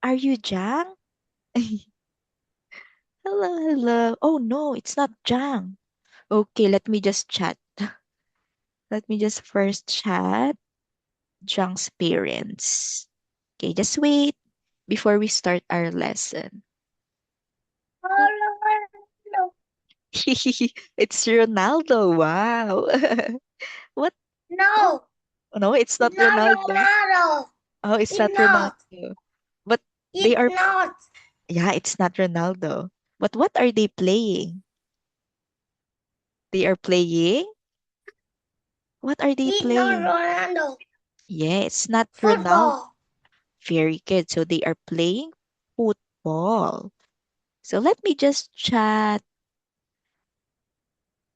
Are you Jang? Hello, hello. Oh no, it's not Jang. Okay, let me just chat. Let me just first chat Jang's parents. Okay, just wait before we start our lesson. It's Ronaldo. Wow. What? Oh, No, no, it's not not Ronaldo. Ronaldo. Oh, it's It's not not. Ronaldo. But they It's are, not. yeah, it's not Ronaldo. But what are they playing? They are playing? What are they It's not playing? Ronaldo. Yeah, it's not Ronaldo. Football. Very good. So they are playing football. So let me just chat.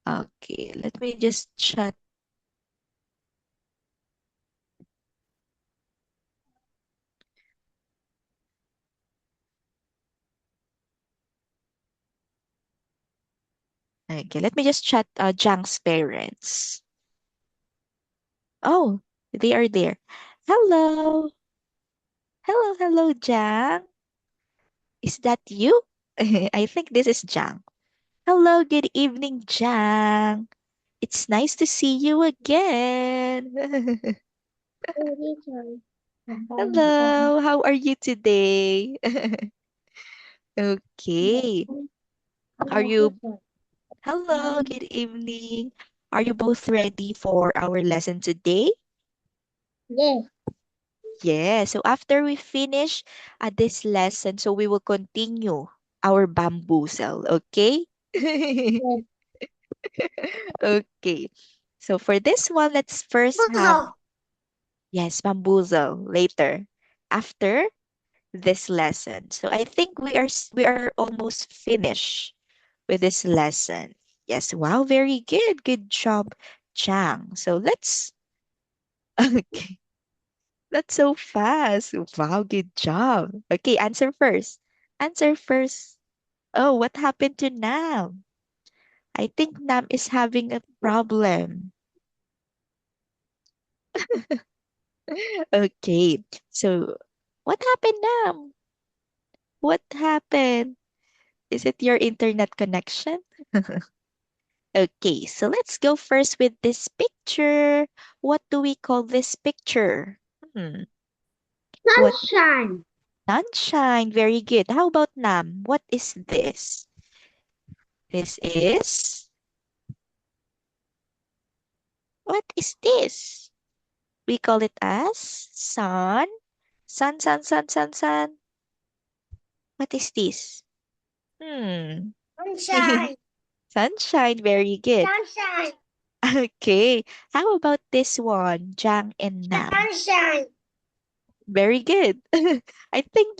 Okay, let me just chat. Okay, let me just chat Jang's parents. Oh, they are there. Hello. Hello, hello, Jang. Is that you? I think this is Jang. Hello, good evening, Jang. It's nice to see you again. Hello, how are you today? Okay. Are you, hello, good evening. Are you both ready for our lesson today? Yes, Yeah, so after we finish this lesson, so we will continue our bamboozle, okay? yes. Okay. So for this one, let's first have, Puzzle. yes, bamboozle later after this lesson. So I think we are almost finished with this lesson. Yes, wow, very good. Good job, Chang. So let's okay. That's so fast. Wow, good job. Okay, answer first. Answer first. Oh, what happened to Nam? I think Nam is having a problem. Okay, so what happened, Nam? What happened? Is it your internet connection? Okay, so let's go first with this picture. What do we call this picture? Hmm, what? Sunshine. Sunshine. Very good. How about Nam? What is this? This is. What is this? We call it as sun. Sun, sun, sun, sun, sun. What is this? Hmm. Sunshine. Sunshine. Very good. Sunshine. Okay. How about this one? Jang and Nam. Sunshine. Very good. I think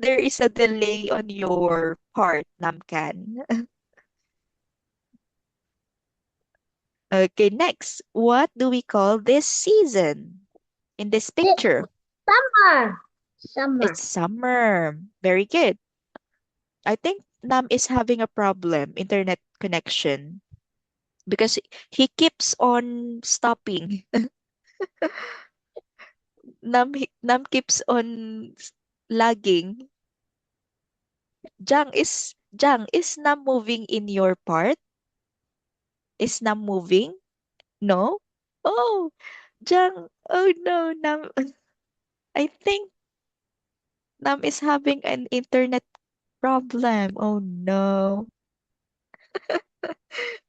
there is a delay on your part, Namkan. Okay, next. What do we call this season in this This picture? summer. It's Summer. summer. Very good. I think Nam is having a problem, internet connection, because he keeps on stopping. Nam keeps on lagging. Jang, is Nam moving in your part? Is Nam moving? No? Oh, Jang. Oh no, Nam. I think Nam is having an internet problem. Oh no.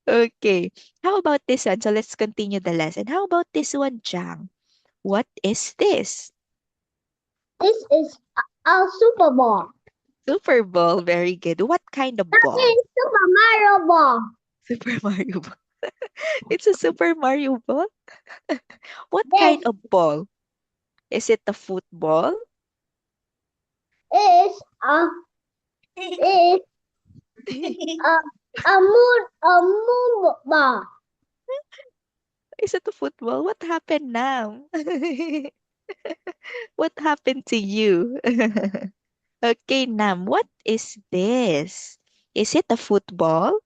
Okay. How about this one? So let's continue the lesson. How about this one, Jang? What is this? This is a Super Bowl. Super Bowl. Very good. What kind of That ball? is Super Mario Ball. Super Mario ball. It's a Super Mario ball? What kind This of ball? Is it a football? is is a a moon ball. Is it a football? What happened now? What happened to you? Okay, Nam, what is this? Is it a football?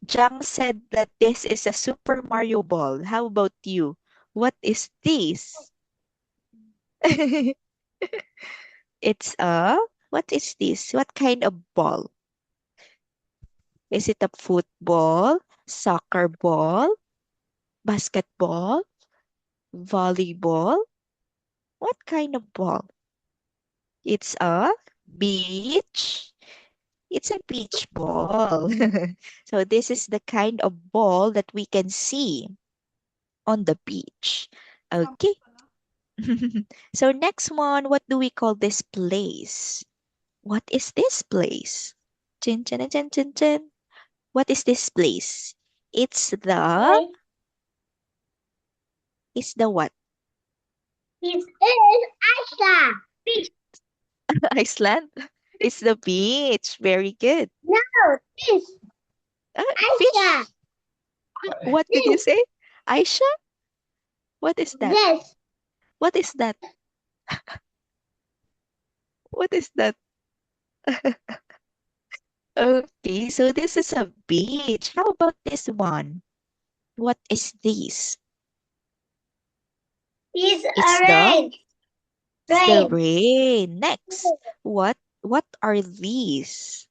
Jang said that this is a Super Mario ball. How about you? What is this? It's what is this? What kind of ball? Is it a football, soccer ball, basketball, volleyball? What kind of ball? It's a beach. It's a beach ball. So this is the kind of ball that we can see on the beach. Okay. So next one, what do we call this place? What is this place? Chin chin chin chin chin. What is this place? It's the Wait. it's the what? It is Aisha. Iceland? It's the beach. Very good. No, this Aisha. Fish. What did you This. say? Aisha? What is that? This. What is that? What is that? Okay, so this is a beach. How about this one? What is this? It's It's a the rain. it's the Rain. rain. Next, what are these?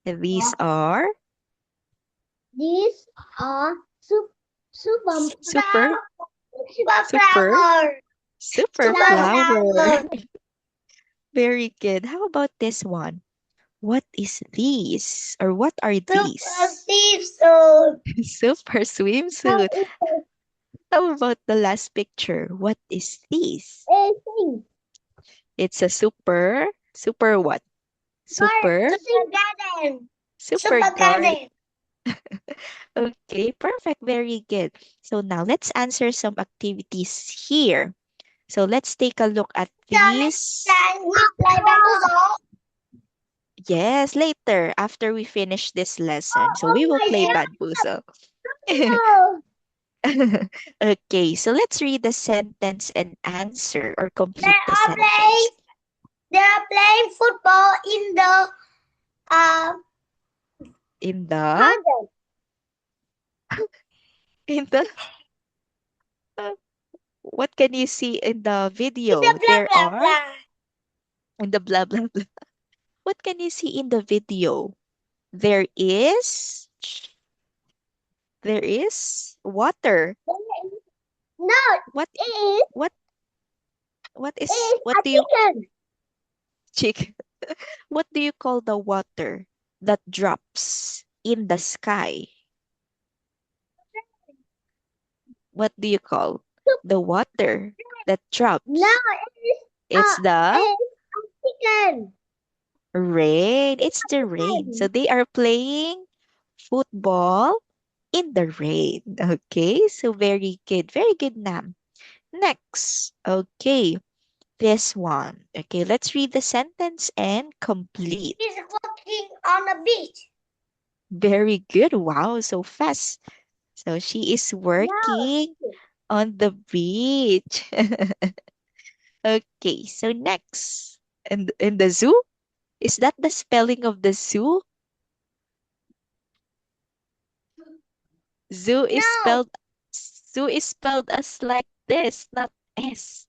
These are These are super super super flower. super Super flower. flower. Very good. How about this one? What is these? Or what are Super these? seafood. Super swimsuit. How about the last picture? What is this? Anything. It's a super what? Super, Super garden. super Super guard. garden. Okay, perfect. Very good. So now let's answer some activities here. So let's take a look at these. Can we play bamboozle? Yes, later after we finish this lesson. So we will Oh play my Bad Boozle. God. Okay, so let's read the sentence and answer or They complete the are playing. sentence. They are playing football in the uh In the garden. in the what can you see in the It's video? a blah There blah are blah. in the blah blah blah. What can you see in the video? There is water. No, What it is what what is it's what a do you chicken. chick? What do you call the water that drops in the sky? What do you call the water that No, drops? It's uh, the it's a chicken. rain. It's the rain. So Chicken. they are playing football in the rain. Okay, so very good. Very good, Nam. Next. Okay, this one. Okay, let's read the sentence and complete. He's walking on a beach. Very good. Wow, so fast. So she is No, working on the beach. Okay, so next. In the zoo? Is that the spelling of the zoo? Zoo is no. spelled zoo is spelled as like this, not S.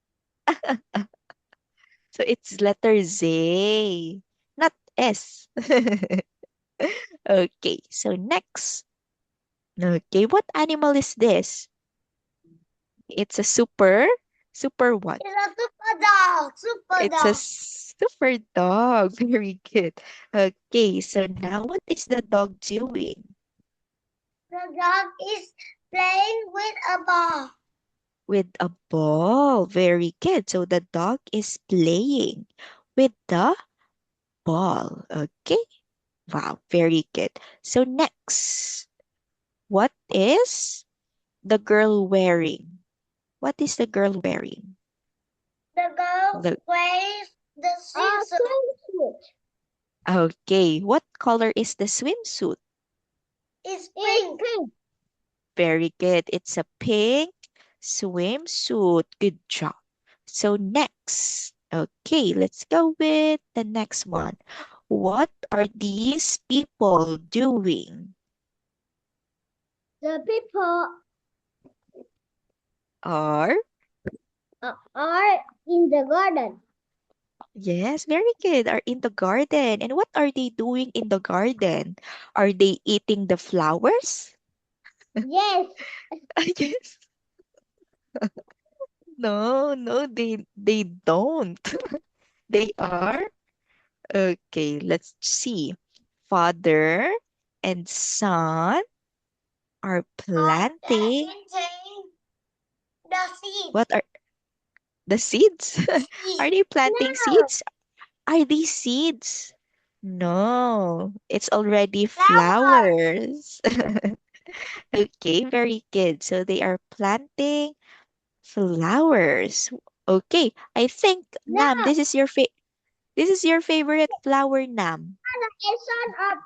So it's letter Z, not S. Okay, so next. Okay, what animal is this? It's a super what? It's a super dog. Super It's a dog. super dog. Very good. Okay, so now what is the dog doing? The dog is playing with a ball. With a ball. Very good. So the dog is playing with the ball. Okay. Wow, very good. So next, what is the girl wearing? What is the girl wearing? The girl The wears the swimsuit. Okay, what color is the swimsuit? It's pink. Very good. It's a pink swimsuit. Good job. So next, okay, let's go with the next one. What are these people doing? The people Are are in the garden. Yes, very good. Are in the garden. And what are they doing in the garden? Are they eating the flowers? Yes. Yes. No, no, they don't. They are. Okay, let's see. Father and son are planting. Planting the seed. What are the seeds? Are Seed. they planting No. seeds? Are these seeds? No, it's already Flower. flowers. Okay, very good. So they are planting flowers. Okay, I think No. Nam, this is your favorite flower, Nam. A son of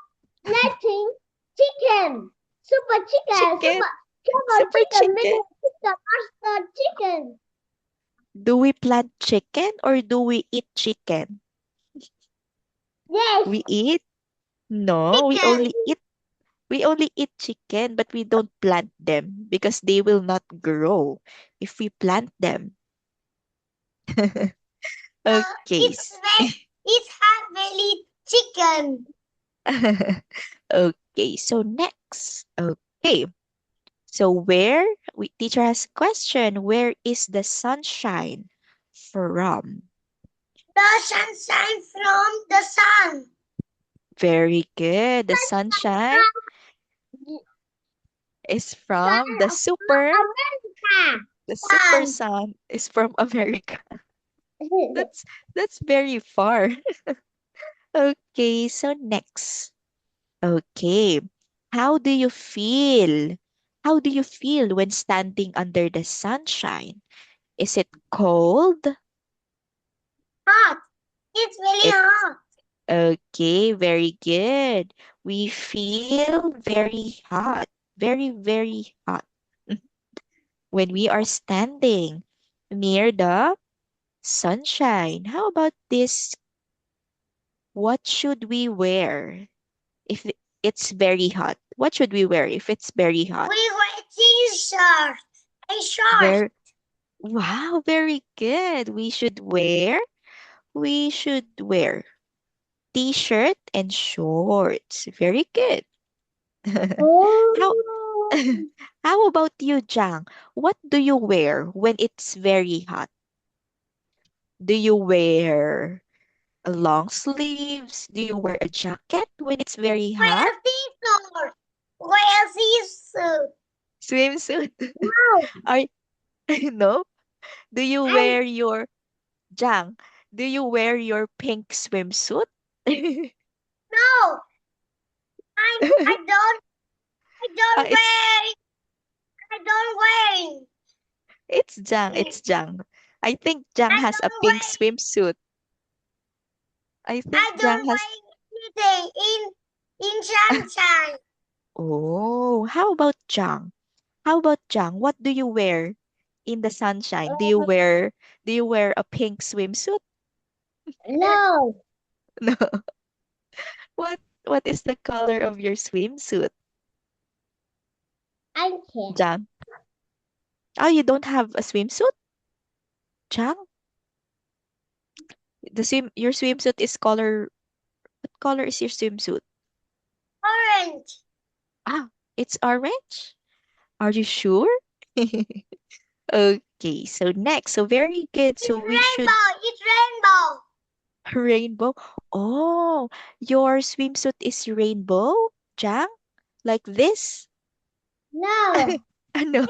planting chicken. Super chicken. Chicken, Super super chicken. chicken. Little chicken. Master chicken. Do we plant chicken or do we eat chicken? Yes. We eat? No, Chicken. we only eat chicken, but we don't plant them because they will not grow if we plant them. Okay. It's hot belly chicken. Okay, so next. Okay. So teacher has a question, where is the sunshine from? The sunshine from the sun. Very good. The sunshine is from Sun America. the super Sun. sun is from America. That's that's very far. Okay, so next. Okay. How do you feel? How do you feel when standing under the sunshine? Is it cold? Hot. It's really It hot. okay, very good. We feel very hot. Very, very hot when we are standing near the sunshine. How about this? What should we wear if it's very hot? What should we wear if it's very hot? We wear t-shirt and shorts. Very wow, very good. We should wear t-shirt and shorts. Very good. How Oh. how about you, Jang? What do you wear when it's very hot? Do you wear a long sleeves? Do you wear a jacket when it's very hot? Wear t-shirt. Wear t-shirt. Swimsuit? No. Are no? Do you I wear your Jang? Do you wear your pink swimsuit? no. I I Ah, don't wear. I don't wear. it's Jang. It's Jang. I think Jang I has a don't pink wear. swimsuit. I think I Jang don't has. wear anything in sunshine. Oh, how about Jang? How about Jang? What do you wear in the sunshine? Do you wear a pink swimsuit? No. No. What is the color of your swimsuit, I can't. Jang? Oh, you don't have a swimsuit, Jang? Your swimsuit is color. What color is your swimsuit? Orange. Ah, it's orange. Are you sure? Okay, so next. So very good. So It's we should rainbow. It's rainbow. rainbow. Oh, your swimsuit is rainbow, Jang? Like this? No. Ano?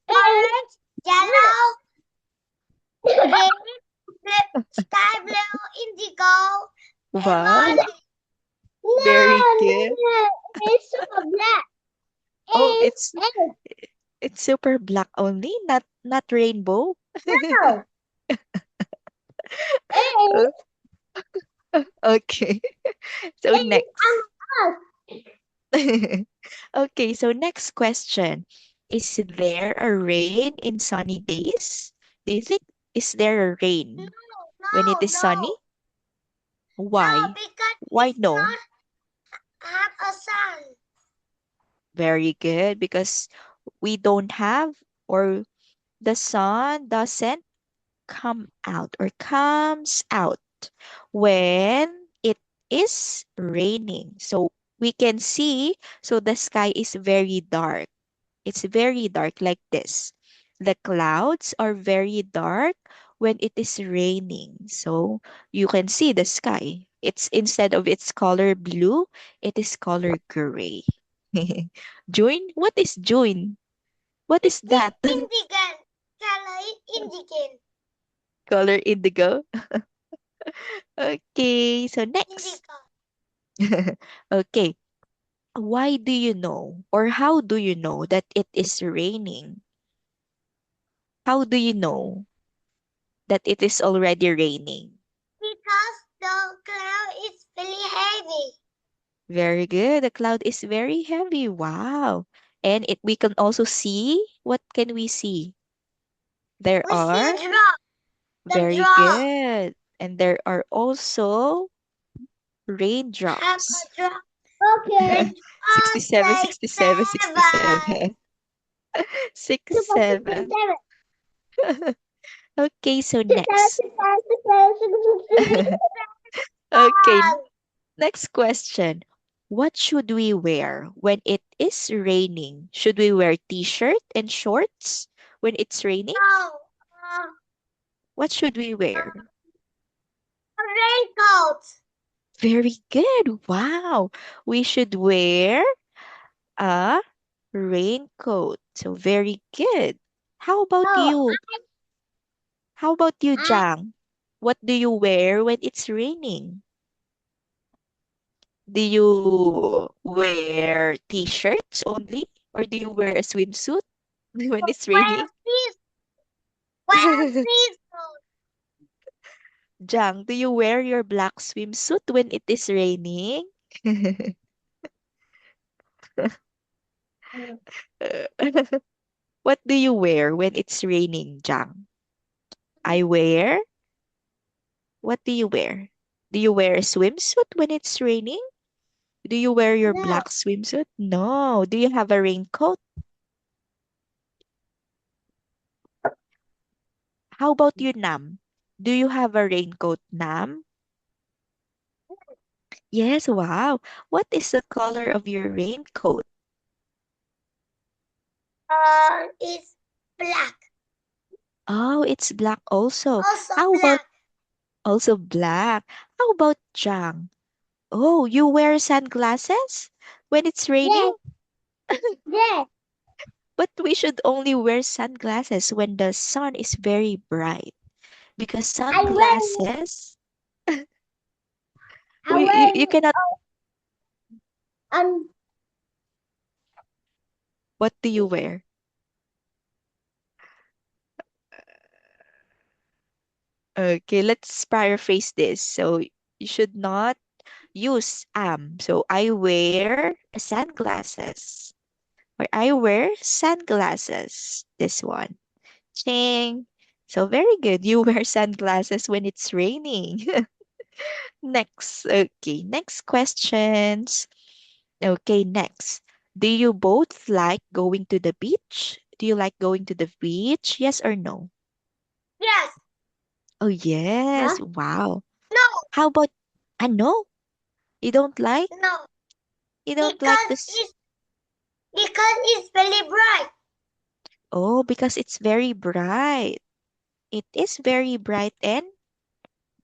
Orange, yellow, green, sky blue, indigo, and Wow, violet. very No, good. no, it's super black. Oh, It's it's super black only, not rainbow. no. It's O- Okay. So it's next. us. Okay, so next question. Is there a rain in sunny days? Do you think is there a No, rain when it no, is sunny? no, no, Why? because Why it's no? not have a sun. Very good because we don't have or the sun doesn't. come out or comes out when it is raining. So we can see, so the sky is very dark. It's very dark like this. The clouds are very dark when it is raining. So you can see the sky. It's instead of its color blue, it is color gray. June? What is June? What is It's the that? indigo. Color is indigo. Color indigo? Okay, so next. Indigo. Okay, why do you know or how do you know that it is raining? How do you know that it is already raining? Because the cloud is very heavy. Very good. The cloud is very heavy. Wow. And it we can also see, what can we see? There We see are a drop. The very drop. good. And there are also Have raindrops. a drop. Okay. 67, Six, 67, seven. 67. 6, Super 7. 67. Okay, so Six, seven, next. six, seven, six, seven, six, six, six, six, Okay, seven. next question. What should we wear when it is raining? Should we wear t-shirt and shorts when it's raining? No. What should we wear? A raincoat. Very good. Wow. We should wear a raincoat. So very good. How about No. you? How about you, I, Jang? What do you wear when it's raining? Do you wear t-shirts only? Or do you wear a swimsuit when it's wear raining? this. Wear this. Jang, do you wear your black swimsuit when it is raining? What do you wear when it's raining, Jang? I wear. What do you wear? Do you wear a swimsuit when it's raining? Do you wear your No. black swimsuit? No. Do you have a raincoat? How about you, Nam? Do you have a raincoat, Nam? Yes, wow. What is the color of your raincoat? It's black. Oh, it's black also. Also How about black. also black? How about Jang? Oh, you wear sunglasses when it's raining? Yes. Yes. But we should only wear sunglasses when the sun is very bright because I wear. sunglasses I you wear. cannot. Um. What do you wear? Okay, let's paraphrase this. So you should not use am. So I wear sunglasses or I wear sunglasses. This one. Ching. So very good. You wear sunglasses when it's raining. Next. Okay, next questions. Okay, next. Do you both like going to the beach? Do you like going to the beach? Yes or no? Yes. Oh, yes. Huh? Wow. No. How about, I know, you don't like? No. You don't like Because this? it's very bright. Oh, because it's very bright. It is very bright and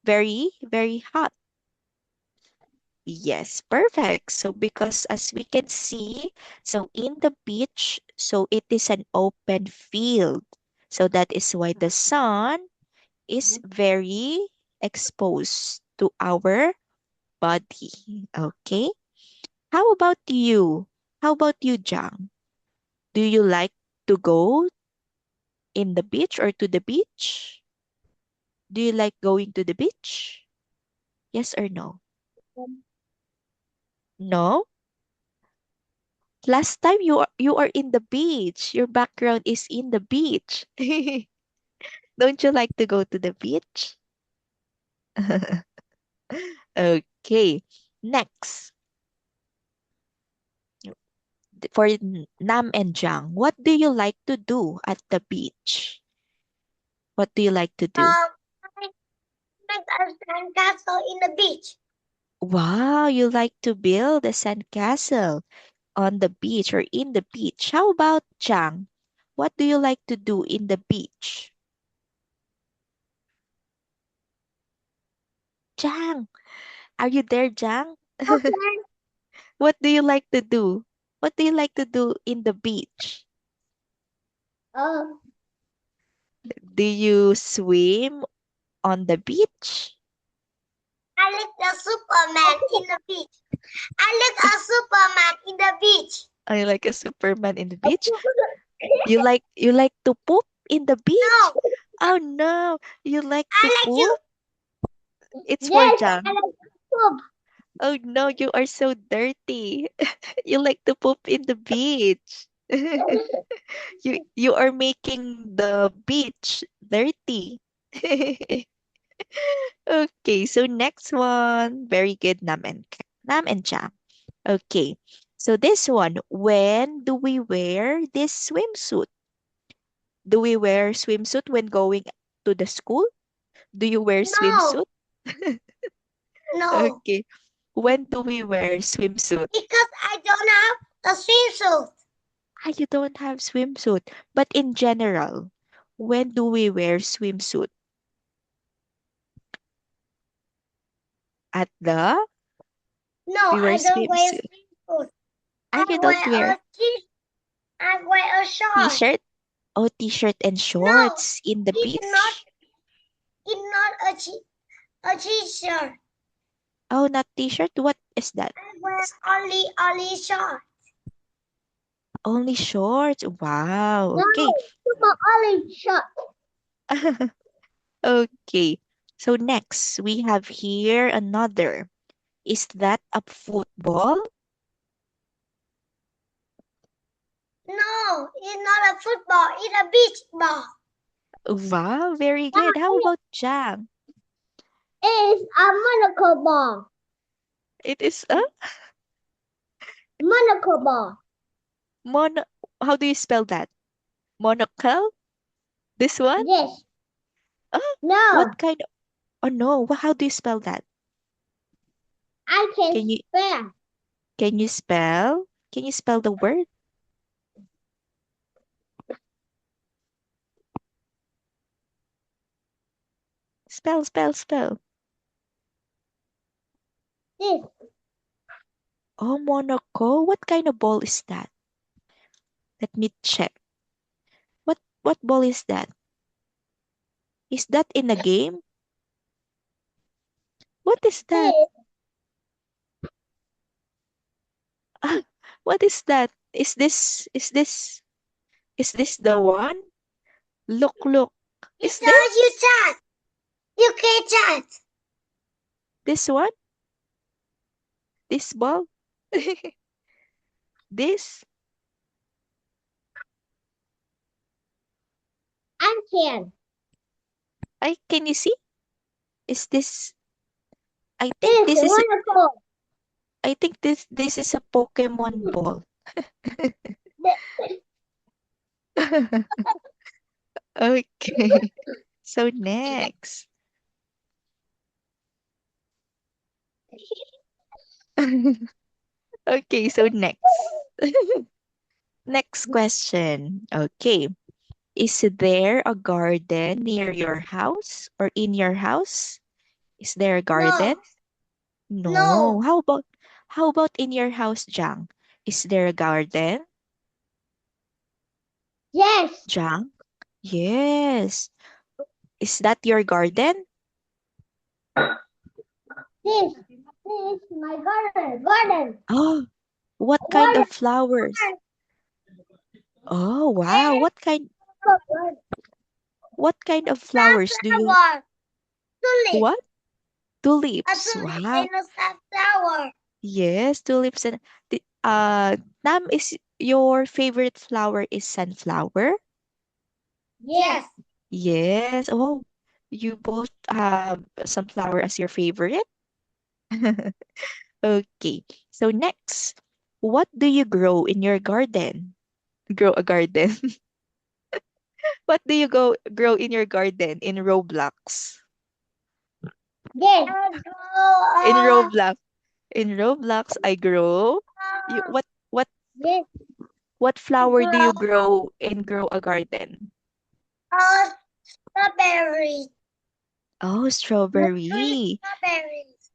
very, very hot. Yes, perfect. So because as we can see, so in the beach, so it is an open field. So that is why the sun is very exposed to our body. Okay. How about you? How about you, Jang? Do you like to go in the beach or to the beach? Do you like going to the beach? Yes or no? No? Last time you are in the beach. Your background is in the beach. Don't you like to go to the beach? Okay. Next, for Nam and Jang, what do you like to do at the beach? What do you like to do? Um, make a sandcastle in the beach. Wow, you like to build a sandcastle on the beach or in the beach. How about Chang? What do you like to do in the beach? Chang, are you there, Chang? Okay. What do you like to do? What do you like to do in the beach? Um, Do you swim on the beach? I like the Superman in the beach. I like a Superman in the beach. Are you like a Superman in the beach? You like to poop in the beach? No, Oh no, you like to I like poop? you. It's for Yes, I Jang. like poop. Oh no, you are so dirty. You like to poop in the beach. You are making the beach dirty. Okay, so next one. Very good, Nam and Jam. Okay. So this one, when do we wear this swimsuit? Do we wear swimsuit when going to the school? Do you wear No, swimsuit? no, Okay. When do we wear swimsuit? because I don't have a swimsuit. Ah, you don't have swimsuit. But in general, when do we wear swimsuit? At the No, we wear I don't wear swimsuit. swimsuit. Ah, you I don't wear wear I wear a short. t-shirt? Oh, t-shirt and No, shorts in the it's not. beach. It's not a t-shirt. Oh, not t-shirt. What is that? I wear only short. Only shorts. Wow. No, Okay. super only short. Okay. So next, we have here another. Is that a football? No, it's not a football. It's a beach ball. Wow, very good. How about Jang? It's a monocle ball. It is a Monocle ball. mono. How do you spell that? Monocle? This one? Yes. Oh, No, what kind of? Oh no. How do you spell that? I can Can you spell. can you spell? Can you spell the word? Spell. This. Oh, Monaco. What kind of ball is that? Let me check. What ball is that? Is that in a game? What is that? This. Ah, what is that? Is this the one? Look. You Is don't this use that. You can't chat. this one? This ball? This? I can. Can you see? Is this I think This this is monocle. I think this is a Pokemon ball. Okay. So next. Okay, so next. Next question. Okay. Is there a garden near your house or in your house? Is there a garden? No, No. no. How about in your house, Jang? Is there a garden? Yes. Jang? Yes. Is that your garden? This is my garden. Garden. Oh, what kind Garden. of flowers? Oh, wow. What kind of flowers do you Sunflower. Tulip. what? A Tulips. tulip Wow. and a sunflower. Yes, tulips and Nam, is your favorite flower is sunflower? Yes. Yes. Oh, you both have sunflower as your favorite? Okay. So next, what do you grow in your garden? Grow a garden. What do you grow in your garden in Roblox? Yes. In Roblox. In Roblox, I grow. You what Yes. what flower do you Grow. grow in Grow a Garden? Strawberry. Oh, Three strawberry. strawberries.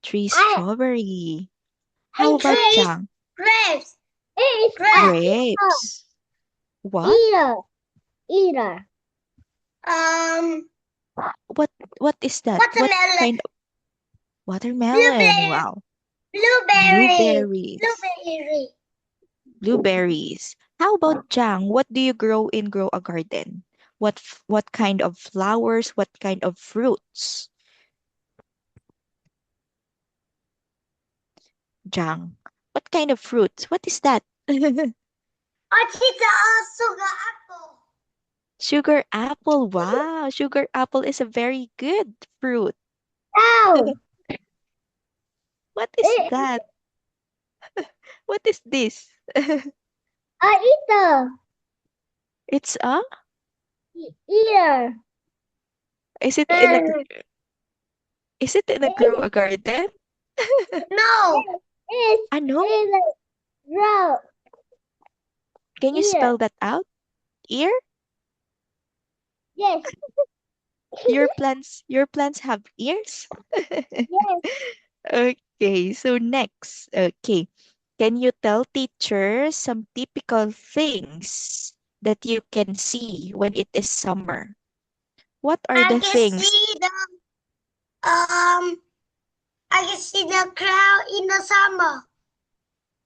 Tree I strawberry. How and about grapes. Jang? Grapes. It is Grapes. What? eater. Eater. What what is that? What Watermelon. kind of watermelon? Blueberry. Wow. Blueberry. Blueberries. Blueberry. Blueberries. How about Jang? What do you grow in Grow a Garden? What kind of flowers? What kind of fruits? Jang. What kind of fruits? What is that? Sugar apple. Sugar apple. Wow, sugar apple is a very good fruit. Oh. What is that? What is this? Eater. It's a Eater. is it in a is it in a Grow a Garden? No. It's I know. in a row. Can you Ear. spell that out? Ear? Yes. Your plants have ears? Yes. Okay, so next. Okay. Can you tell teacher some typical things that you can see when it is summer? What are I the can things? see the um I can see the cloud in the summer.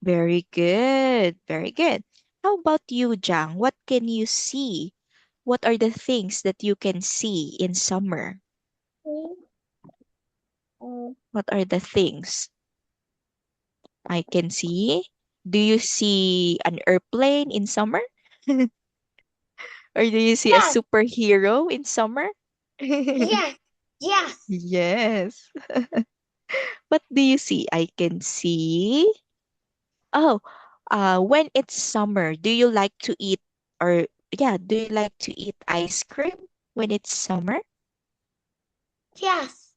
Very good. Very good. How about you, Jang? What can you see? What are the things that you can see in summer? What are the things I can see? Do you see an airplane in summer? Or do you see a Yes. superhero in summer? Yes. Yes. Yes. What do you see? I can see. Oh, when it's summer, do you like to eat or yeah, do you like to eat ice cream when it's summer? Yes.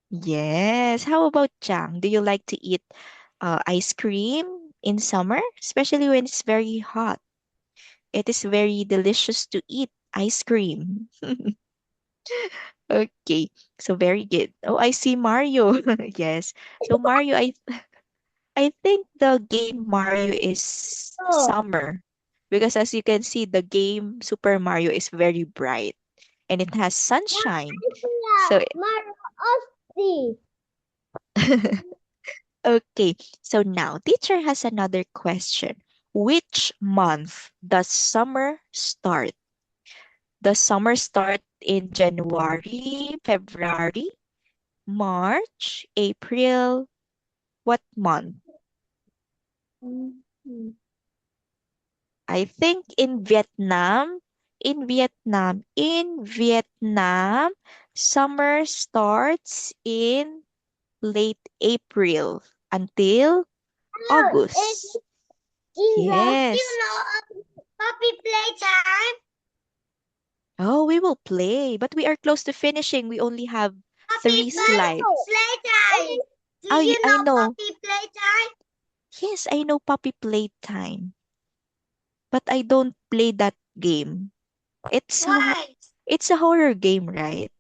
Yes. How about Chang? Do you like to eat ice cream in summer, especially when it's very hot? It is very delicious to eat ice cream. Okay, so very good. Oh, I see Mario. Yes. So Mario, I think the game Mario is Oh. summer because as you can see, the game Super Mario is very bright and it has sunshine. So Mario Osti. okay, so now teacher has another question. Which month does summer start? Does summer start in January, February, March, April? What month? I think in Vietnam, summer starts in late April until August. In the Yes. puppy playtime. Oh, we will play, but we are close to finishing. We only have Puppy 3 slides. playtime. Do I you I know know. puppy playtime? Yes, I know Puppy Playtime, but I don't play that game. It's a Why? it's a horror game, right?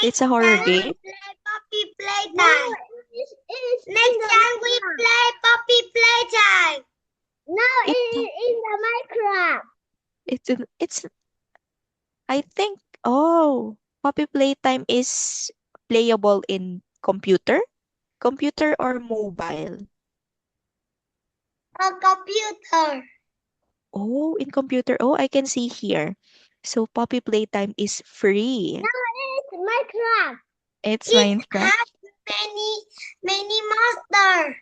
It's Next a horror time we game. play puppy playtime. No, next time we play puppy playtime. No, It it is in the Minecraft. it's I think Puppy Playtime is playable in computer or mobile. A computer. Oh, in computer. Oh, I can see here. So Puppy Playtime is free. No, it's Minecraft. It's It Minecraft. has many monsters.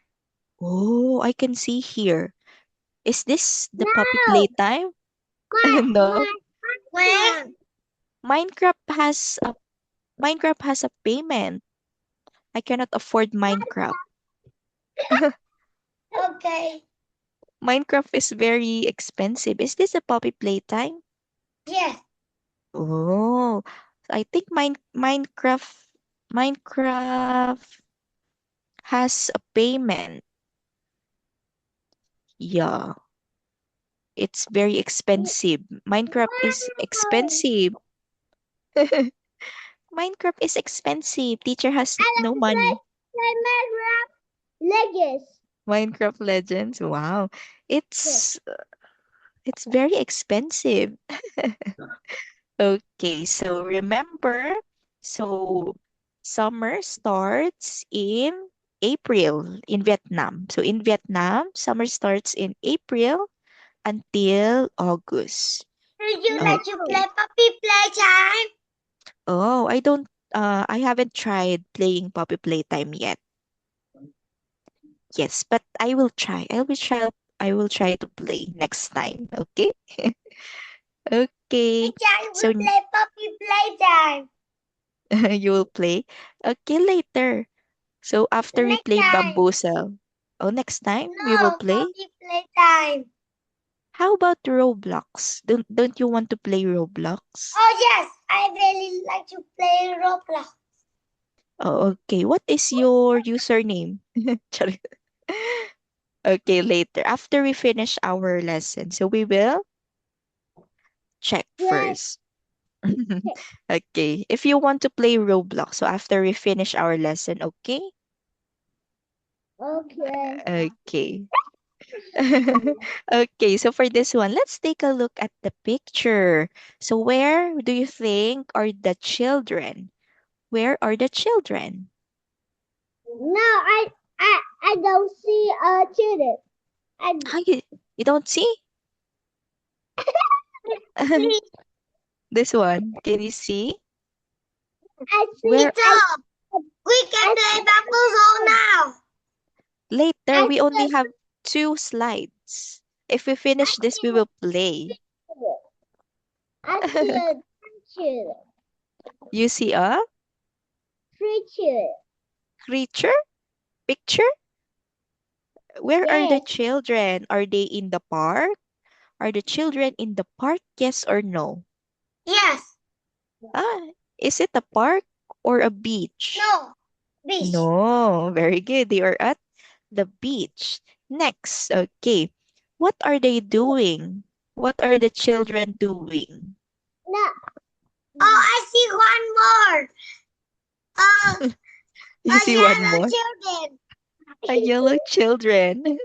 Oh, I can see here. Is this the Puppy No, Playtime? my No. Minecraft. Minecraft has a Minecraft has a payment. I cannot afford Minecraft. Okay. Minecraft is very expensive. Is this a puppy playtime? Yes. Oh, I think Minecraft has a payment. Yeah, it's very expensive. Minecraft is Wow. expensive. Minecraft is expensive. Teacher has I no like to play, money. play Minecraft Legends. Minecraft Legends. Wow. Yes. It's very expensive. Okay, so remember, so summer starts in April in Vietnam. So in Vietnam, summer starts in April until August. Would you like to Okay. play puppy playtime? Oh, I haven't tried playing Puppy Playtime yet. Yes, but I will try to play next time, okay? Okay. Teacher, I So will play puppy playtime. you will play? Okay, later. So after we Next play time. Bamboozle, oh, next time we will No, play? puppy playtime. How about Roblox? Don't you want to play Roblox? Oh yes, I really like to play Roblox. Oh, okay. What is your username? Charit. Okay, later. After we finish our lesson. So we will check Yes. first. Okay. If you want to play Roblox, so after we finish our lesson, okay? Okay. Okay. Okay, so for this one, let's take a look at the picture. So where do you think are the children? Where are the children? No, I don't see children. I How you don't see? see This one. Can you see? I see Where dog. We can play bamboozle now. later I we see only have 2 slides. If we finish this, we will play. I see a children. You see a Three children. creature picture? Where are the Yes. children? Are they in the park? Are the children in the park? Yes or no? Yes. Ah, is it a park or a beach? No. Beach. No, very good. They are at the beach. Next, okay. What are they doing? What are the children doing? No. Oh, I see one more. You A see one yellow more? children. A yellow children.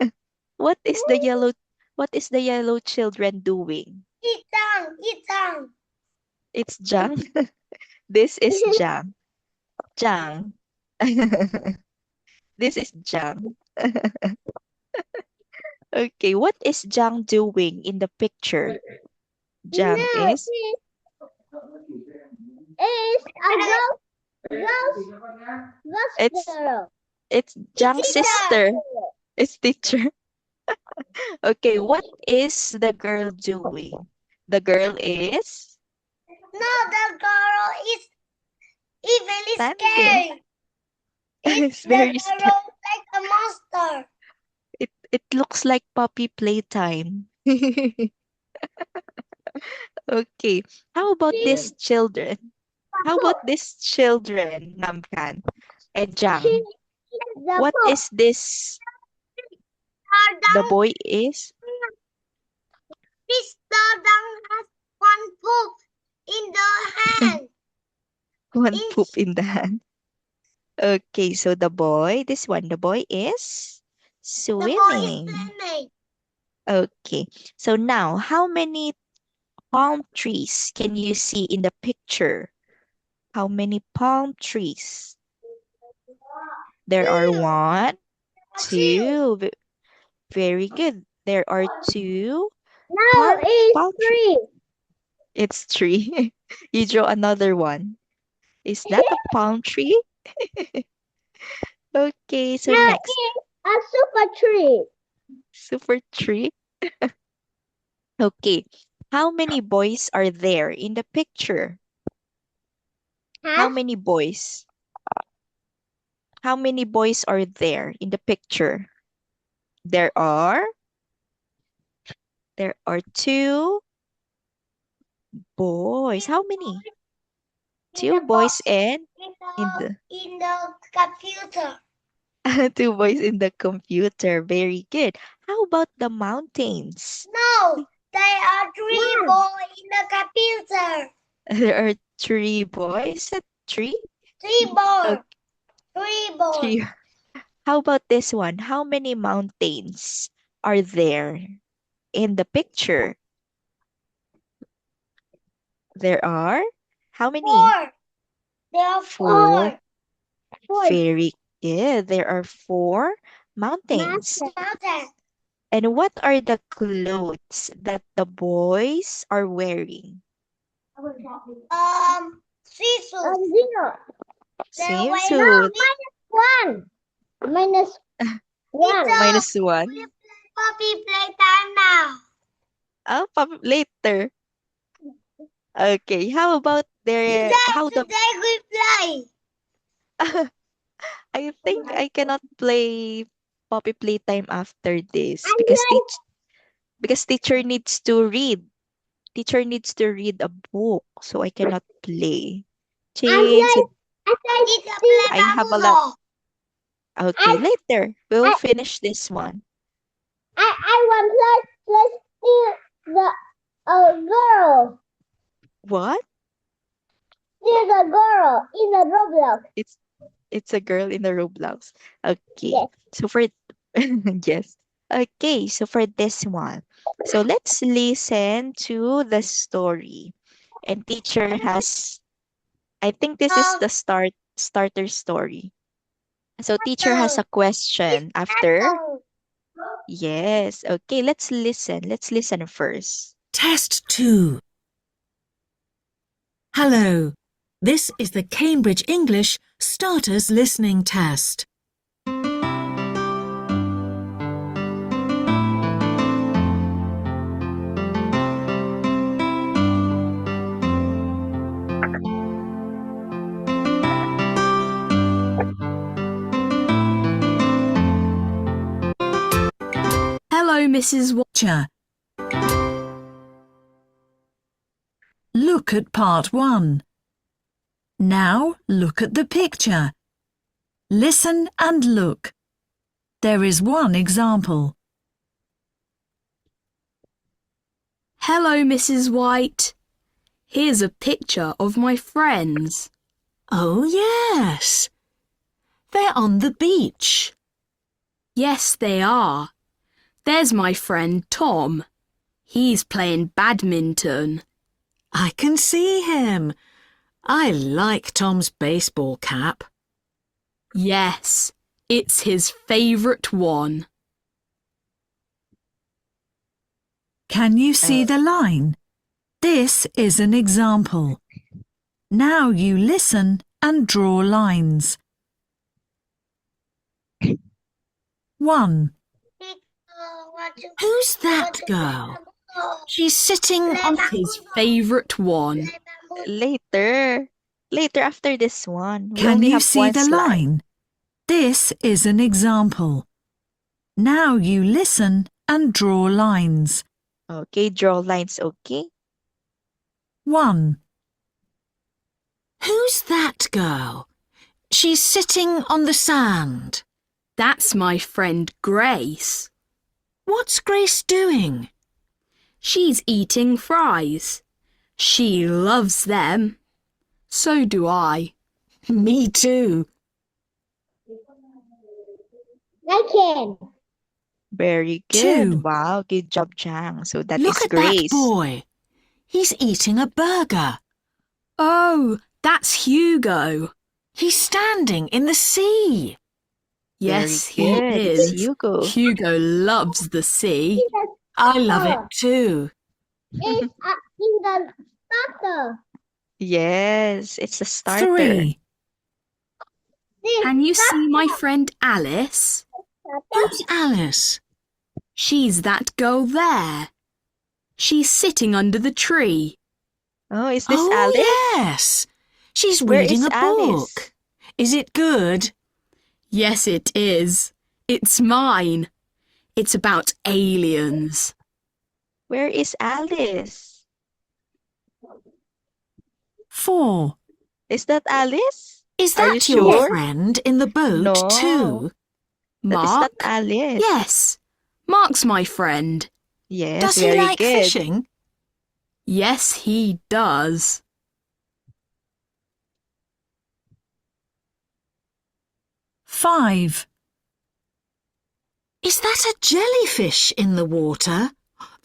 What is the yellow what is the yellow children doing? Eat tongue. Eat tongue. It's Jang. This is Jang. Jang. This is Jang. Okay, what is Jang doing in the picture? Jang No, is it's a ghost it's girl. it's It's Jang's teacher. sister. It's teacher. Okay, what is the girl doing? The girl is No, the girl is evilly standing. scary. It's It's the very scary. girl like a monster. It looks like puppy playtime. Okay, how about She, these children? How about these children, Namkan and she Jang? is the What poop. is this? Her The dung, boy is this the dung has one poop in the hand. one In, poop in the hand. Okay, so this one, the boy is the boy is swimming. swimming. Okay, so now how many palm trees can you see in the picture? How many palm trees? There are Two. one, Two. two. Very good. There are two No, it's palm trees. three. It's three. You draw another one. Is that a palm tree? Okay, so No, next, it's a super tree. super tree. Okay, how many boys are there in the picture? How Huh? many boys? How many boys are there in the picture? There are There are two boys. How many? In Two the boys box, and in in the the computer. two boys in the computer. Very good. How about the mountains? No, there are three boys in the computer. There are three boys at three. Three boys. Okay, Three boys. three. How about this one? How many mountains are there in the picture? There are how many? Four. There are Four. four. Four. Very good. There are four mountains. Mountain. And what are the clothes that the boys are wearing? Scissors. Zero. There were Swimsuit. one. Minus one. Minus one. Puppy playtime now. Oh, later. Okay. How about how the Today we play. I think I cannot play Poppy Playtime after this I because teacher needs to read. Teacher needs to read a book, so I cannot play. Jane, so I have a lot. Okay, later we'll finish this one. I want let's steal the girl. What? Steal the girl in the Roblox. It's a girl in the Roblox. Okay. Yes. So for yes. Okay, so for this one. So let's listen to the story. And teacher has I think this is the starter story. So teacher has a question after. Yes. Okay, let's listen. Let's listen first. Test 2. Hello. This is the Cambridge English Starters Listening Test. Hello, Mrs. Watcher. Look at part 1. Now look at the picture. Listen and look. There is one example. Hello, Mrs. White. Here's a picture of my friends. Oh, yes. They're on the beach. Yes, they are. There's my friend Tom. He's playing badminton. I can see him. I like Tom's baseball cap. Yes, it's his favourite one. Can you see the line? This is an example. Now you listen and draw lines. 1. Who's that girl? She's sitting on His favourite one. Later. Later after this one. We Can only you have see one the slide. line? This is an example. Now you listen and draw lines. Okay, draw lines, okay? 1. Who's that girl? She's sitting on the sand. That's my friend Grace. What's Grace doing? She's eating fries. She loves them. So do I. Me too. I can. Very good. 2. Wow, good job, Chang. So that Look is at Grace. that boy. He's eating a burger. Oh, that's Hugo. He's standing in the sea. Yes, Very he good. is. It's Hugo. Hugo loves the sea. I love it too. It's in the starter. Yes, it's the starter. 3. Can you see my friend Alice? Who's Alice? She's that girl there. She's sitting under the tree. Oh, is this Oh, Alice? yes. She's Where reading is a Alice? book. Is it good? Yes, it is. It's mine. It's about aliens. Where is Alice? 4. Is that Alice? Is Are you that your sure? friend in the boat No, too? that is not Mark? Alice. Yes, Mark's my friend. Yes, Does he very like good. fishing? Yes, he does. 5. Is that a jellyfish in the water?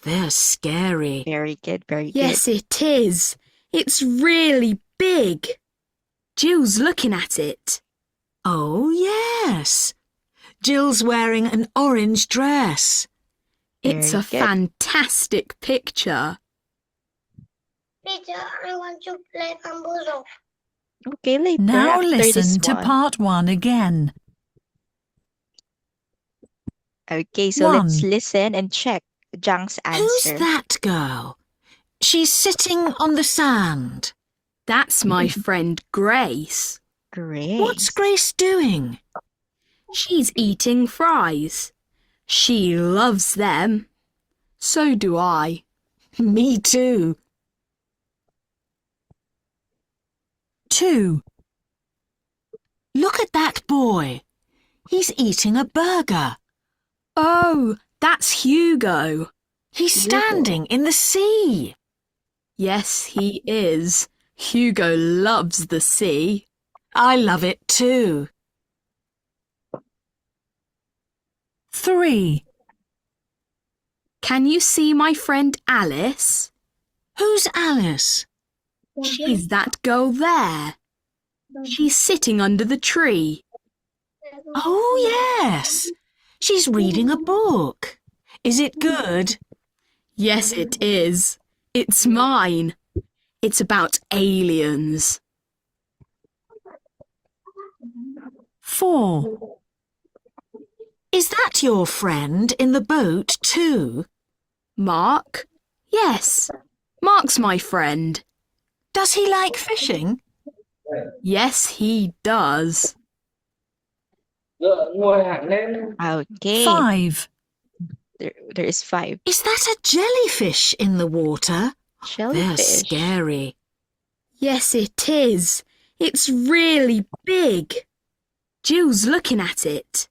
They're scary. Very good, very Yes, it is. It's really big. Jill's looking at it. Oh, yes. Jill's wearing an orange dress. It's Very a good. fantastic picture. Teacher, I want to play bamboozle. good. Okay, later Now after this listen to one. part 1 again. Okay, so let's 1. listen and check Jang's Who's answer. that girl? She's sitting on the sand. That's my friend Grace. What's Grace. Grace doing? She's eating fries. She loves them. So do I. Me too. 2. Look at that boy. He's eating a burger. Oh, that's Hugo. He's standing in the sea. Yes, he is. Hugo loves the sea. I love it too. 3. Can you see my friend Alice? Who's Alice? She's that girl there. She's sitting under the tree. Oh, yes. She's reading a book. Is it good? Yes, it is. It's mine. It's about aliens. 4. Is that your friend in the boat too? Mark? Yes, Mark's my friend. Does he like fishing? Yes, he does. Okay, 5. there is 5. Is that a jellyfish in the water? They're Shellfish. scary. Yes, it is. It's really big. Jill's looking at it.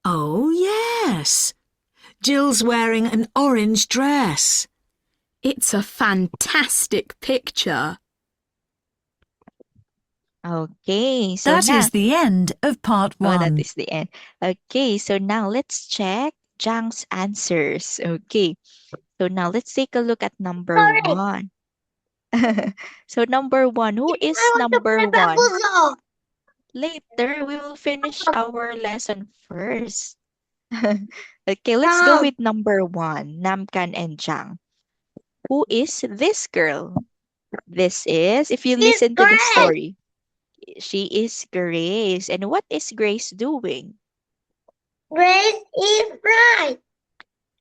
Oh, yes. Jill's wearing an orange dress. It's a fantastic picture. Okay, so That now is the end of part oh, 1. that is the end. Okay, so now let's check Jang's answers. Okay, so now let's take a look at number Sorry. 1. So number 1, who is I want to number play 1? bamboozle. Later, we will finish our lesson first. Okay, let's go No. with number 1, Namkan and Jang. Who is this girl? This is, if you She's listen to the Grace. story, she is Grace. And what is Grace doing? Grace is right.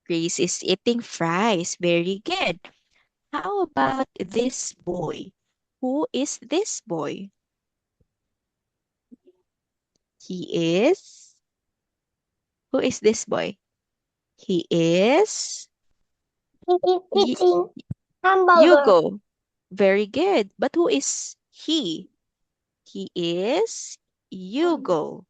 Grace is eating fries. Very good. How about this boy? Who is this boy? He is. Who is this boy? He is He is Ye- eating hamburger. Hugo. Very good. But who is he? He is Hugo.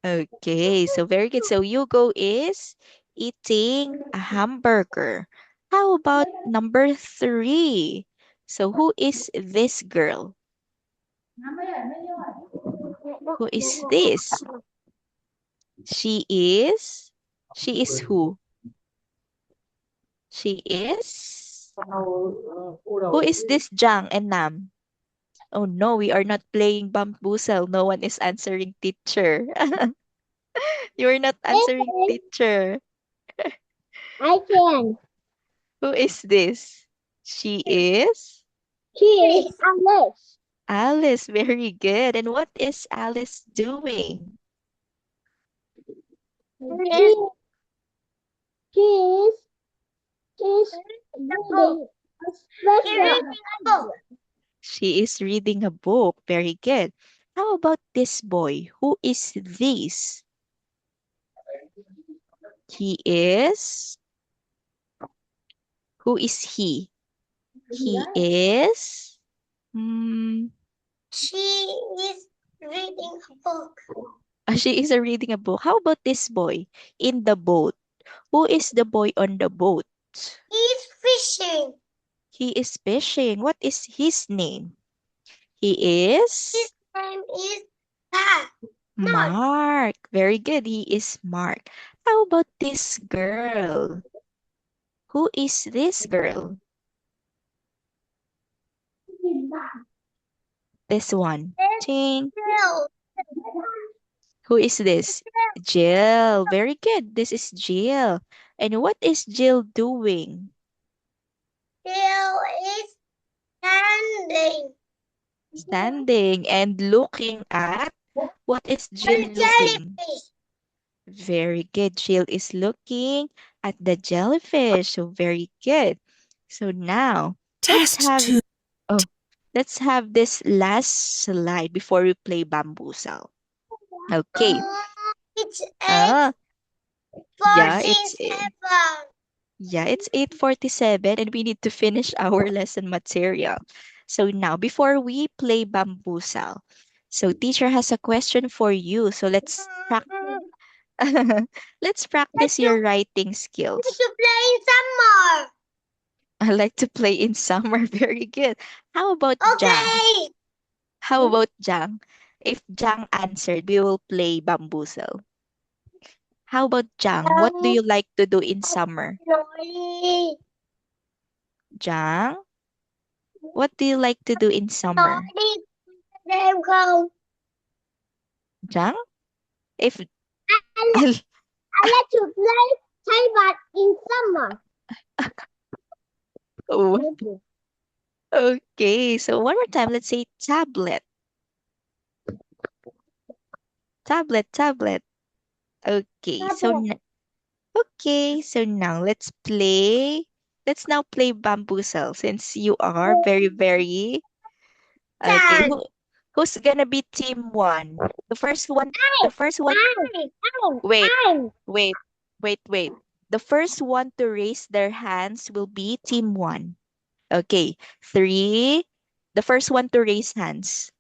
Okay, so very good. So Hugo is eating a hamburger. How about number 3? So who is this girl? Who is this? She is who? She is Who is this Jang and Nam? Oh no, we are not playing bamboozle. No one is answering teacher. You are not answering teacher. I can. Who is this? She is She is Alice. Alice. Very good. And what is Alice doing? She's reading a book. She is reading a book. Very good. How about this boy? Who is this? He is. Who is he? He is. Hmm. She is reading a book. She is reading a book. How about this boy in the boat? Who is the boy on the boat? He's fishing. He is fishing. What is his name? He is His name is Mark. Mark. Very good. He is Mark. How about this girl? Who is this girl? This one. Ting. Jill. Who is this? Jill. Very good. This is Jill. And what is Jill doing? Jill is standing. Standing and looking at. What is Jill A looking? jellyfish. Very good. Jill is looking at the jellyfish. So very good. So now let's Test have 2. let's have this last slide before we play bamboozle. Okay. It's Ah, yeah, it's 8:47. yeah, it's 8:47 and we need to finish our lesson material. So now before we play bamboozle, so teacher has a question for you. So let's let's practice your writing skills. To play in summer. I like to play in summer. Very good. How about Jang? Okay. How about Jang? If Jang answered, we will play bamboozle. How about Jang? What do you like to do in summer? Slowly. Jang, what do you like to do in summer? Slowly. There you go. Jang? If I like to play table in summer. oh, okay, so one more time, let's say tablet. Tablet. Okay, so okay, so now let's now play bamboozle since you are very okay. Done. Who's gonna be team one? The first one. Wait, wait, wait. The first one to raise their hands will be team one. Okay, three. The first one to raise hands.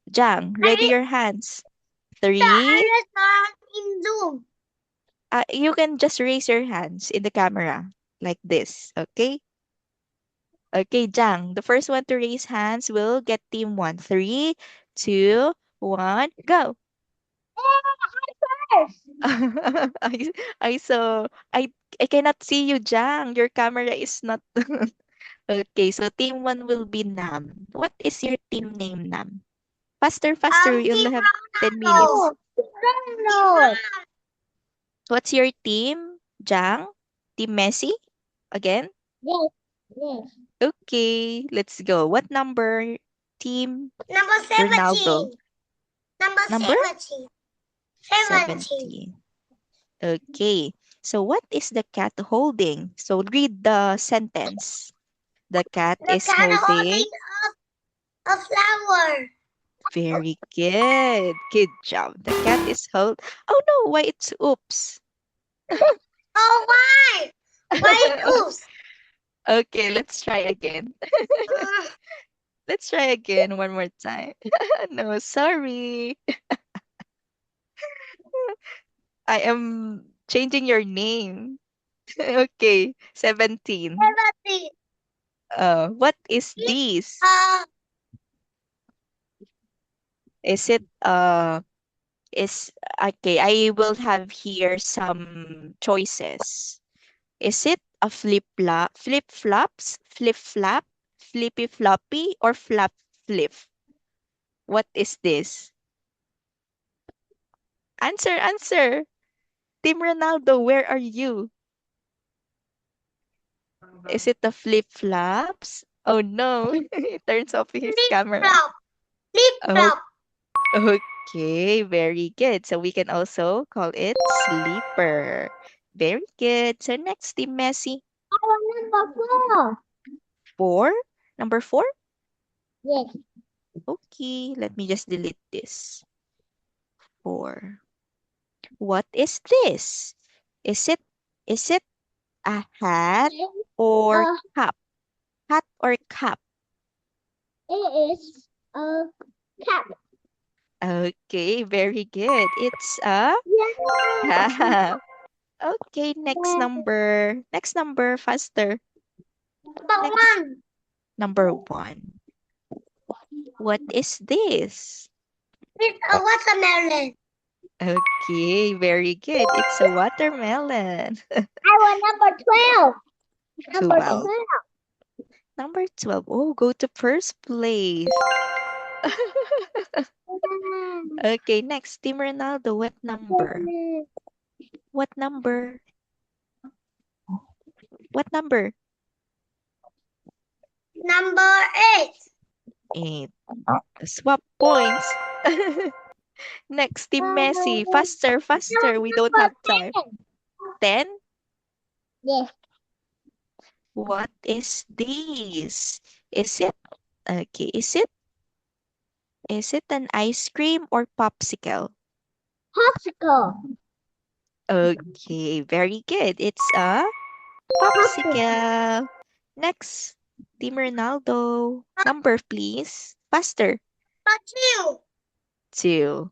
Jang, ready your hands. Three. In Zoom. You can just raise your hands in the camera like this. Okay. Okay, Jang. The first one to raise hands will get team one. Three, two, one, go. I I saw I cannot see you, Jang. Your camera is not okay. So team one will be Nam. What is your team name, Nam? Faster. We only have 10 minutes. What's your team, Jang? Team Messi? Again? Yes. Okay, let's go. What number? Team Number Ronaldo. 17. Number Number 17. 17. 17. Okay. So what is the cat holding? So read the sentence. The cat The is cat holding. holding a flower. Very good. Good job. The cat is hold. Oh no, why it's oops. Oh, why? Why oops? Okay, let's try again. Let's try again one more time. No, sorry. I am changing your name. Okay, 17. 17. What is this? Is it is okay, I will have here some choices. Is it a flip-flops, flip-flap, flippy floppy, or flap flip? What is this? Answer. Team Ronaldo, where are you? Is it the flip-flops? Oh no, he turns off his camera. Flip-flop. Oh, Flip-flop. okay, very good. So we can also call it sleeper. Very good. So next, Team Messi. Number 4. Four? Number four? Yes. Okay, let me just delete this. Four. What is this? Is it Is it a hat or Uh, cup? Hat or cup? it is a cap. Okay, very good. It's a Yeah. cap. Okay, next number. Next number, faster. Number Next, one. number 1. What is this? It's a watermelon. Okay, very good. It's a watermelon. I want number 12. Number 12. 12. Number 12. Oh, go to first place. Okay, next, Team Ronaldo. What number? What number? What number? Number 8. 8. Swap points. Next, Team Messi. Faster, faster. We don't have time. 10. Yes. What is this? Is it okay? Is it an ice cream or popsicle? Popsicle. Okay, very good. It's a popsicle. Next, Team Ronaldo. Number, please. Faster. Number 2.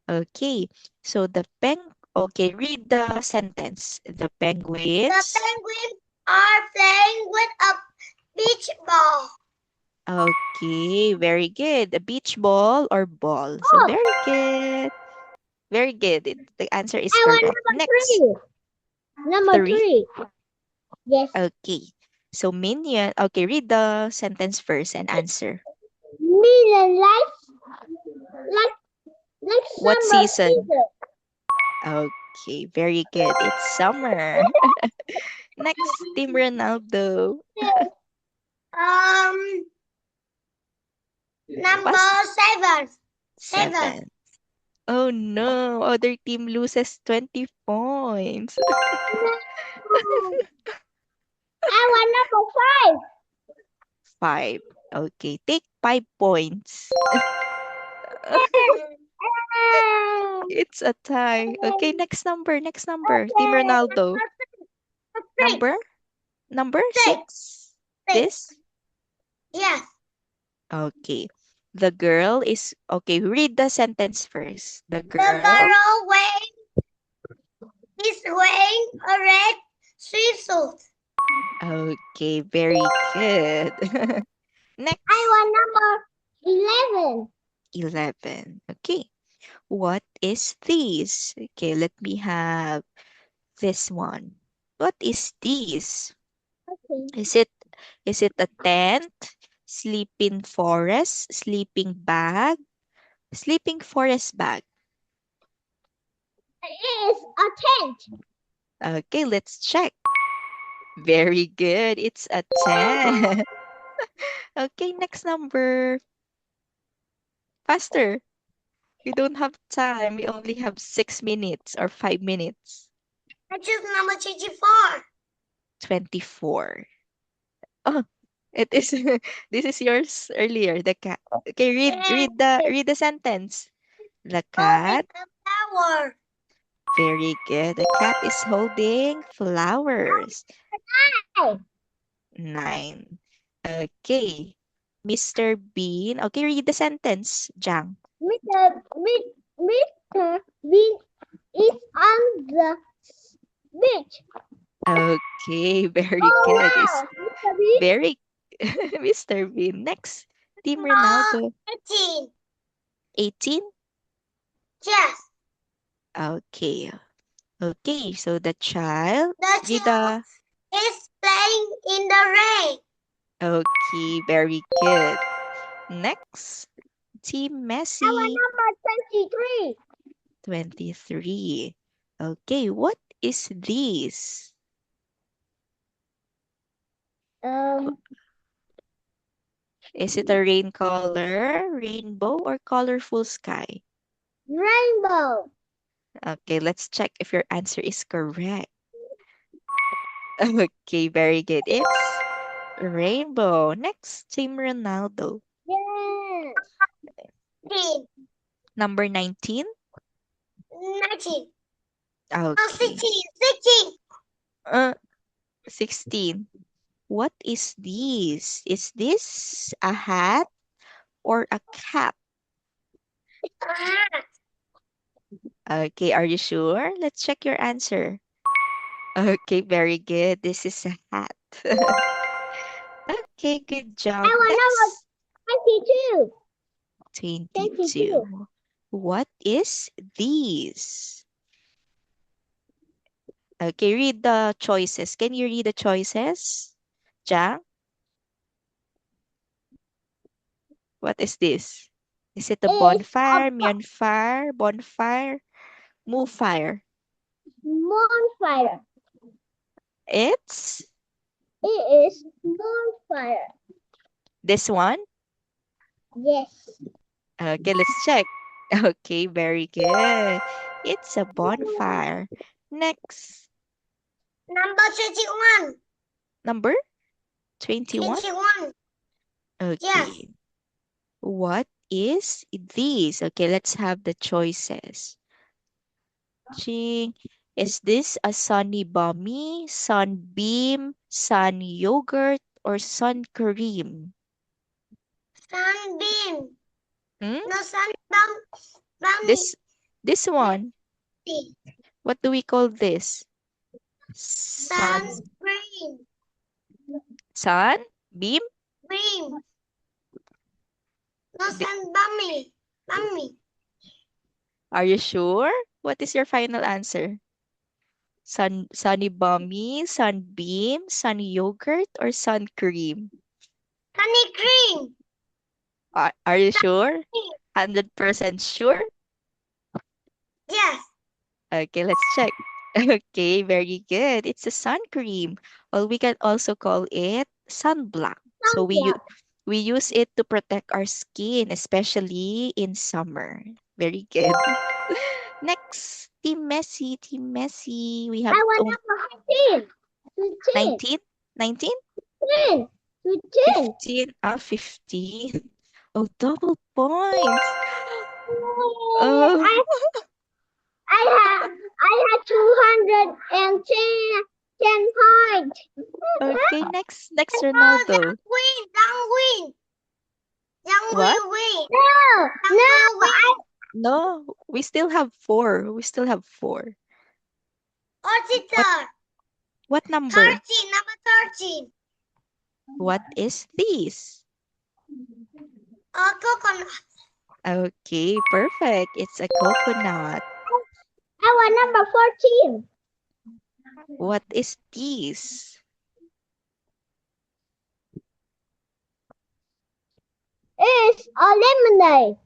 Okay. So okay, read the sentence. The 2. The penguins. penguins are playing with a beach ball. Okay, very good. A beach ball or ball. So Oh. very good. Very good. The answer is I want correct. number Next, 3. Number 3. 3. Yes. Okay. So Minion. Okay, read the sentence first and answer. Million like What summer season? Okay, very good. It's summer. Next, Team Ronaldo. Number Fast. 7. 7. Oh no, other team loses 20 points. I want number 5. Okay, take 5 points. 5. It's a tie. Okay, next number. Next number. Team Ronaldo. Number? Number 6. This? Yes. Okay. The girl is... Okay, read the sentence first. The The girl... girl is wearing a red swimsuit. Okay, very good. Next. I want number 11. 11. Okay. What is this? Okay, let me have this one. What is this? Okay. Is it a tent? Sleeping forest? Sleeping bag? Sleeping forest bag. It is a tent. Okay, let's check. Very good. It's a tent. Okay, next number. Faster. We don't have time. We only have 6 minutes or 5 minutes. I choose number 24. 24. Oh, it is this is yours earlier, the cat. Okay, read the sentence. The cat, Holding a flower. very good. The cat is holding flowers. 9. Okay. Mr. Bean. Okay, read the sentence, Jang. Mr. Bean is on the beach. Okay, very Oh, good. wow. Mr. Bean. Very Mr. Bean. Next, Team Ronaldo. 18. 18. Yes. Okay. Okay, so the child. The Read child is playing in the rain. Okay, very good. Next, Team I Messi. want number 23. 23. Okay, what is this? Is it a rain color, rainbow, or colorful sky? Rainbow. Okay, let's check if your answer is correct. Okay, very good. It's rainbow. Next, Team Ronaldo. Yes. 19. Number 19. 19. Oh, Okay. 16. 16. 16. What is this? Is this a hat or a cap? Ah, Okay, are you sure? Let's check your answer. Okay, very good. This is a hat. Okay, good job. I want Next, number 22. 22. What is these? Okay, read the choices. Can you read the choices? Jang, what is this? Is it a It's bonfire, bonfire, bonfire, move fire? bonfire. It's It is bonfire. this one. Yes. Okay, let's check. Okay, very good. It's a bonfire. Next, Number 21. number 21. 21. Yes. Okay. What is this? Okay, let's have the choices. Ching, is this a sunny bummy, sunbeam, sun yogurt, or sun cream? Sunbeam. Hmm? No sunbeam. This one. What do we call this? Sunscreen. Sun? Beam? Cream. No Di- sunbummy. Bummy. Are you sure? What is your final answer? Sunny bummy, sunbeam, sun yogurt, or sun cream? Sunny cream. Are you sure? 100% sure? Yes. Okay, let's check. Okay, very good. It's a sun cream. Well, we can also call it sunblock. So we use it to protect our skin, especially in summer. Very good. Next, Team Messi, Team Messi. We have I want number 15. 19, 19, 15. 15. 15, 15. Oh, double points. Oh, I had 210 points. okay. Next, Ronaldo. Win. What? Win. No. No, we still have 4. We still have 4. Auditor. What number? 13. Number 13. What is this? Coconut. Okay, perfect. It's a coconut. I want number 14. What is this? It's a lemonade.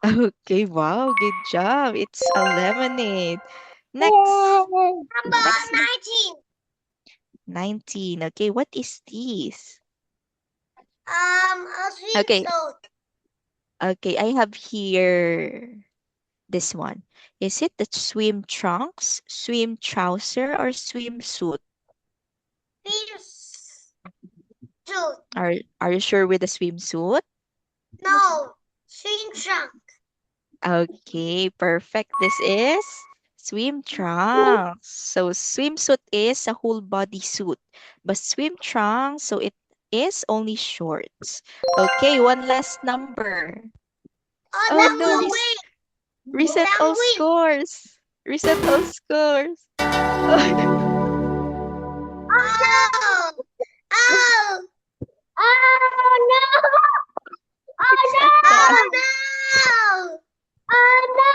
Okay, wow, good job. It's a lemonade. Next, Number Next. 19. 19. Okay, what is this? A sweet Okay. soda. Okay, I have here this one. Is it the swim trunks, swim trouser, or swimsuit? Suit. Are you sure with the swimsuit? No. Swim trunk. Okay, perfect. This is swim trunks. So swimsuit is a whole body suit, but swim trunks, so it is only shorts. Okay, one last number. Oh no, reset all scores. Reset all scores. Oh no! Oh It's no! a tie. Oh no! Oh no!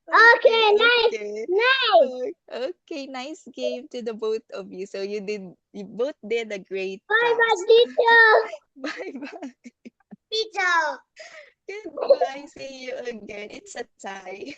Okay, nice. Okay, nice game to the both of you. So you both did a great Bye job. bye, teacher. Bye-bye. Teacher. Goodbye. See you again. It's a tie.